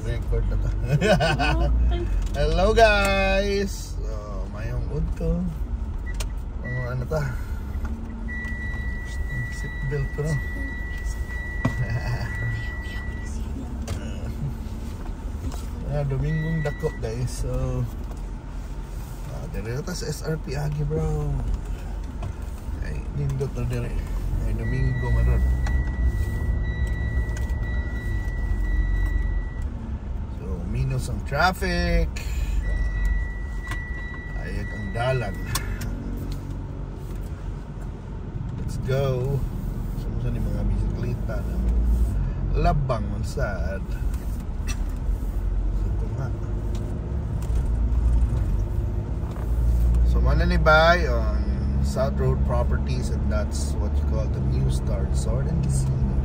Record na to. Hello guys! Mayong udto. Ano ta? Seatbelt ko no? Domingong dako guys. So dire ta sa SRP agi bro. Ay nindot na dire. Ay Domingo maron. So minus ang traffic. Ayag ang dalan. Let's go. Sumusa ni mga bisikleta na labang man sad. So mananibay on South Road Properties, and that's what you call the New Star Resort and Casino.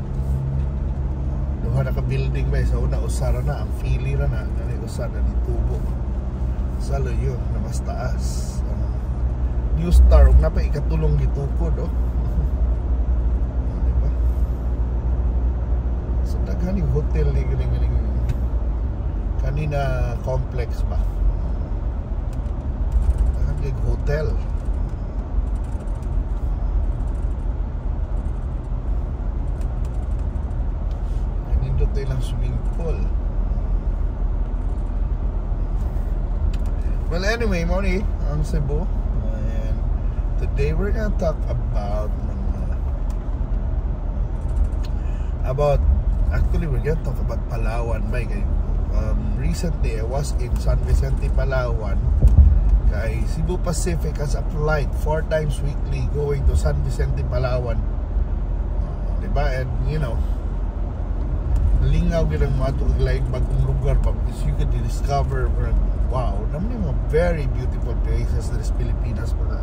Duha na ka building ba sa una usara na ang fili ra na nani usara ni tubo. Salo yun na mas taas. New Star ug napay ikatulong gitukod oh. Diba? So daghan yung hotel ni ganing kanina complex ba? Big hotel. Nindot tayo lang swimming pool. Well anyway, Moni, ang Cebu. And today we're gonna talk about actually we're gonna talk about Palawan. Recently I was in San Vicente, Palawan. Kay Cebu Pacific has a flight 4 times weekly going to San Vicente, Palawan. Diba? And you know, lingaw gid ang matug like bagong lugar pa because you could discover wow, naman mga very beautiful places sa Pilipinas pa.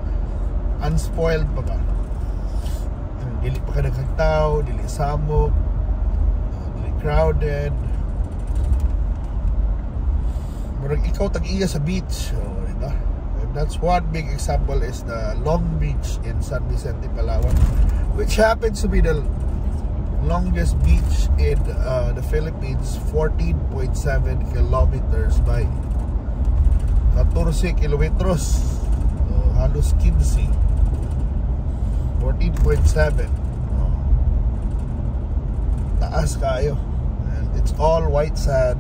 Unspoiled pa ba? Dili pa ka nagkagtao, dili samok, dili crowded. Murag ikaw tag-iya sa beach. Diba? That's one big example is the Long Beach in San Vicente, Palawan, which happens to be the longest beach in the Philippines, 14.7 kilometers by 14 kilometros, halos 15, 14.7, taas kayo, and it's all white sand,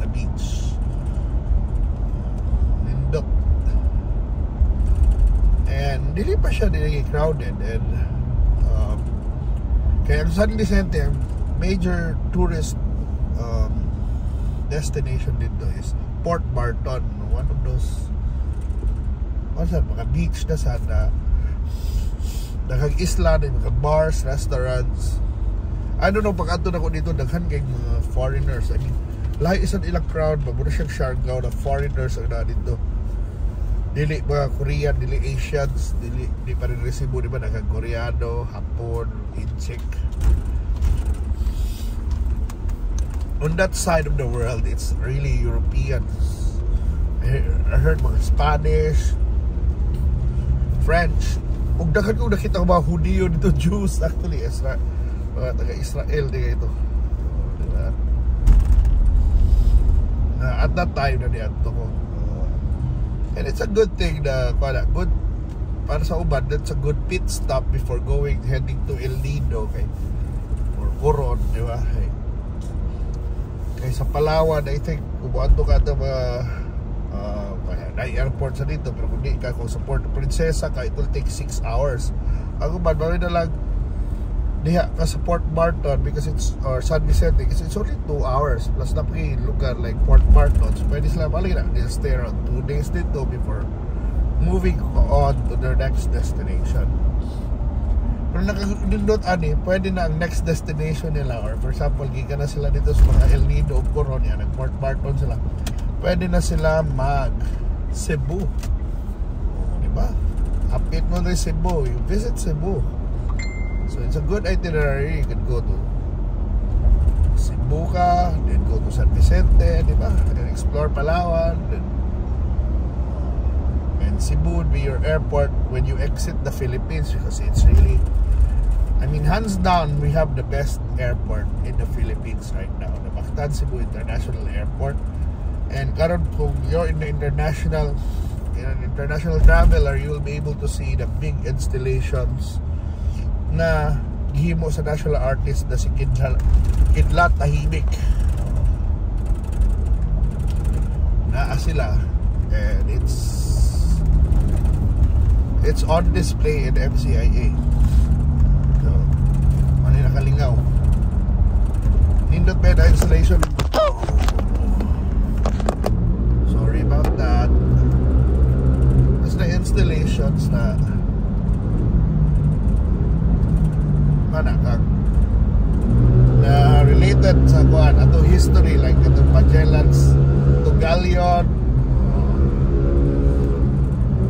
the beach. And dili pa siya dili crowded, and kaya San Vicente ang major tourist destination dito is Port Barton, one of those mga beach na sana daghang isla na mga bars, restaurants. I don't know, pag ato na ko dito daghan kay mga foreigners. I mean lahi isang ilang crowd ba muna siyang Siargao na foreigners ang na dito. Dili mga Korean, dili Asians, di pa rin Cebu, di ba? Nagka-Koreano, Hapon, Incheck. On that side of the world, it's really Europeans. I heard mga Spanish, French. Ug daghan ko nakita ko mga Hudiyo dito, Jews actually, mga taga-Israel di ito. Diba? At that time na niyanto ko. And it's a good thing na good para sa uban, that's a good pit stop before heading to El Nido or Coron, di ba? Kaya sa Palawan, I think kumuanto ka ito mga airport sa dito, pero kung di ka kung sa Puerto Princesa ka, it will take 6 hours. Ako ba, bawin na lang diha ka sa Port Barton because it's or San Vicente because it's only 2 hours plus na paki lugar like Port Barton, so pwede sila balik na, they'll stay around 2 days dito before moving on to their next destination. Pero nakakindot ani, pwede na ang next destination nila, or for example gikan na sila dito sa mga El Nido o Coron, yan nag Port Barton sila, pwede na sila mag Cebu, diba? Update mo rin Cebu, you visit Cebu. So it's a good itinerary. You can go to Cebu ka, then go to San Vicente, di ba? And explore Palawan. And Cebu would be your airport when you exit the Philippines, because it's really, I mean, hands down, we have the best airport in the Philippines right now. Kapitan Cebu International Airport. And karon kung you're in an international traveler, you will be able to see the big installations na gihimo sa national artist na si Kidlat Tahimik. Naa sila, and it's on display in MCIA. So, ano yung nakalingaw? Nindot ba na installation? Sorry about that. Tapos na installations na na related sa kuan ato history, like itong Magellan's to Galleon,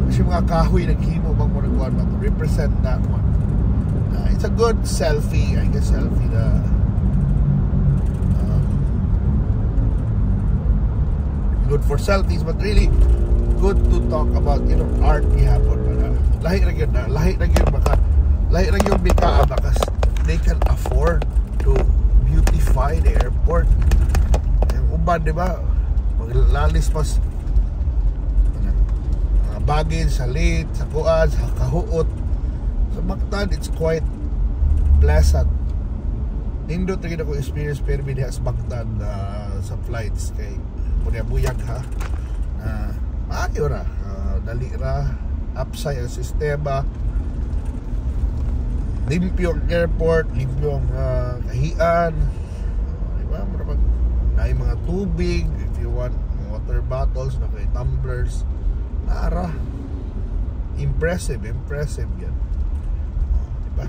kasi mga kahoy naghimo bang muna kuan ba to represent that one. It's a good selfie, I guess, na good for selfies, but really good to talk about, you know, art gihapon na lahi ra gyud bika because they can afford to beautify the airport. Yung uban, di ba, maglalis pas baggage sa late, sa kuan, sa kahuot. Sa Mactan, it's quite pleasant. Nindot rin ako experience pero diha sa Mactan sa flights kay buyag ha. Maayo ra, dali ra, upside ang sistema. Limpyo ang airport, limpyo ang kahian, diba? Na yung mga tubig, if you want water bottles, na kay tumblers, nara. Impressive yan. Diba?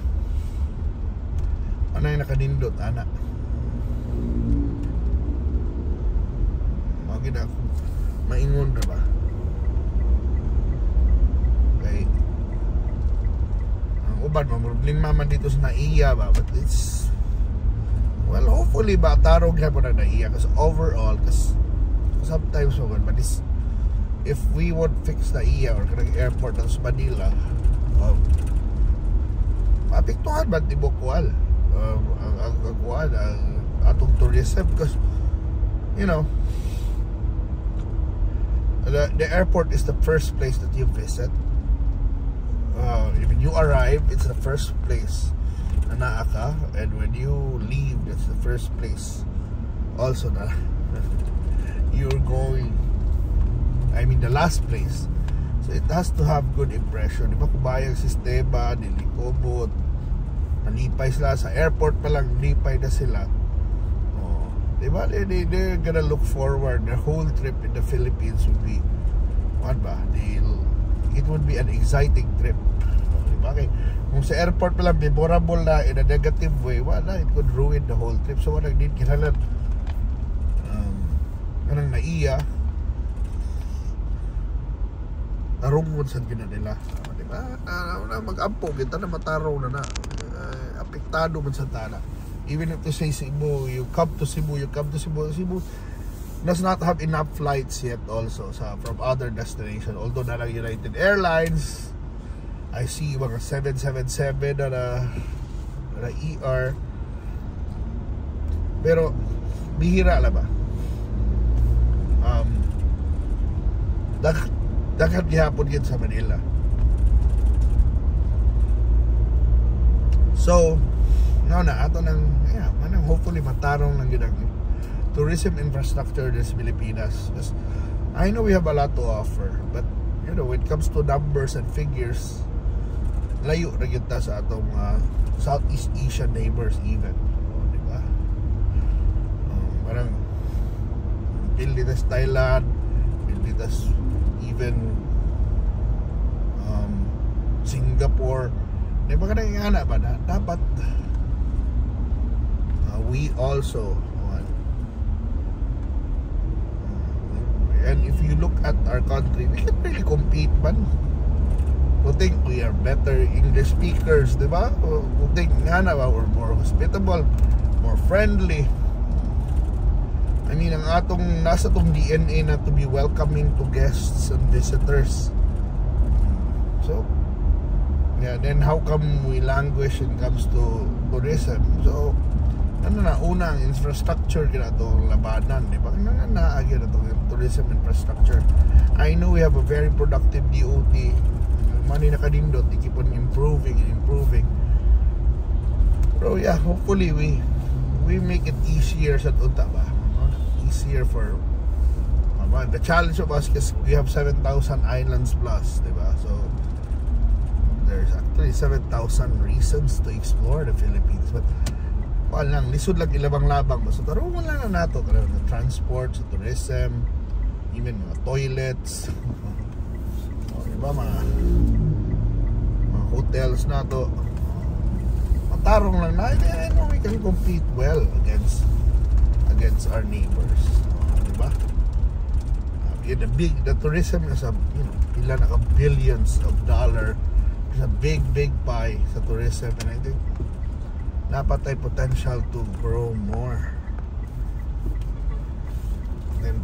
Ano yung nakadindot, anak? Magin ako, maingon na ba? Okay. Uban mo problema man dito sa NAIA ba, but it's, well, hopefully ba tarong gyapon ang NAIA kasi overall, kasi sometimes but this, if we would fix NAIA or kanang airport sa Manila, maapektuhan ba tibok kual ang atong tourism, because you know the airport is the first place that you visit. When you arrive, it's the first place na naa ka, and when you leave, that's the first place also na you're going, I mean the last place. So it has to have good impression. Di ba kubayang sistema, nilikobot, nalipay sila sa airport pa lang, lipay na sila. Di ba, they're gonna look forward. The whole trip in the Philippines would be, what ba, it would be an exciting trip. Okay, kung sa airport pa lang memorable na in a negative way, wala, it could ruin the whole trip. So wala din kinalan kanang NAIA narungon sa gina nila, diba? Mag-ampo kita na mataraw na apektado man sa tana. Even if to say Cebu, you come to Cebu does not have enough flights yet also from other destination, although na lang United Airlines, I see mga 777 na ER, pero bihira lang ba. Dagat gihapon yun sa Manila. So now na ato nang manang hopefully matarong lang yun ang tourism infrastructure des Pilipinas. Because I know we have a lot to offer, but you know, when it comes to numbers and figures, layo na kita sa atong Southeast Asian neighbors even. Diba? Parang Pilipinas, Thailand, Pilipinas, even Singapore. Diba ka nangingana ba na dapat we also and if you look at our country, we can really compete man. We think we are better English speakers, diba? We think nga na ba, we're more hospitable, more friendly. I mean, ang atong nasa tong DNA na to be welcoming to guests and visitors. So yeah, then how come we languish when it comes to tourism? So unang infrastructure kina to labanan, di ba? Naagi na to tourism infrastructure. I know we have a very productive DOT. Money na kadindot, they keep on improving and improving. Pero yeah, hopefully we make it easier sa unta ba? Easier for the challenge of us is we have 7,000 islands plus, di ba? So there's actually 7,000 reasons to explore the Philippines, but walang lisod lang ilabang-labang. So tarungan lang na nato kada sa transport, sa tourism, even mga toilets. Diba, mga hotels na to. Matarong lang na, I know we can compete well against our neighbors. Diba? The tourism is pila na ka billions of dollar. It's a big pie sa tourism, and I think dapat ay potential to grow more. And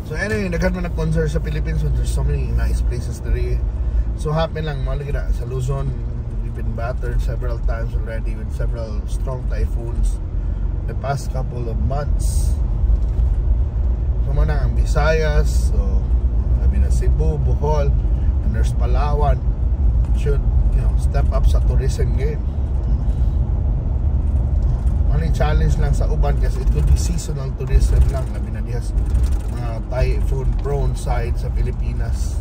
so anyway, nagkaroon na concern sa Philippines, there's so many nice places there. So happy lang, malagi na sa Luzon, we've been battered several times already with several strong typhoons the past couple of months. So muna ang Visayas, so sabi na Cebu, Bohol, and there's Palawan should step up sa tourism game. Only challenge lang sa uban kasi it could be seasonal tourism lang, labi na diha mga typhoon prone side sa Pilipinas.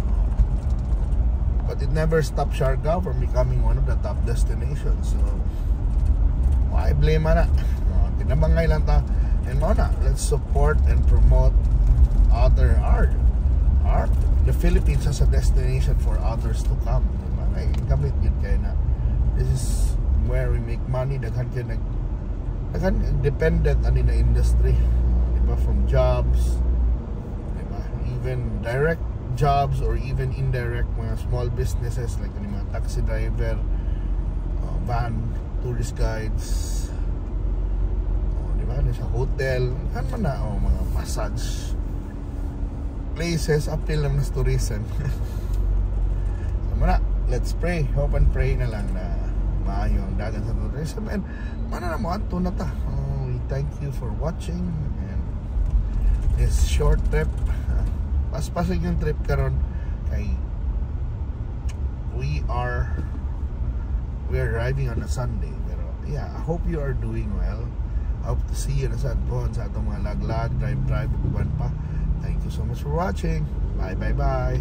But it never stopped Siargao from becoming one of the top destinations. So why blame na? Tinabangay lang ta. And let's support and promote other art. The Philippines as a destination for others to come. Ay gamit yun kayo na. This is where we make money. Daghan dependent ani na industry, diba? From jobs, diba? Even direct jobs or even indirect mga small businesses like mga taxi driver, van, tourist guides, diba? Sa hotel, ano na, mga massage places, appeal lang na tourism. So muna, let's pray, hope and pray na lang na maayo ang dagan sa tourism. And mana na mo ato na ta. We thank you for watching and this short trip. Paspasig yung trip karon kay we are arriving on a Sunday. Pero yeah, I hope you are doing well. I hope to see you na sa atong mga laglag, drive uban pa. Thank you so much for watching. Bye.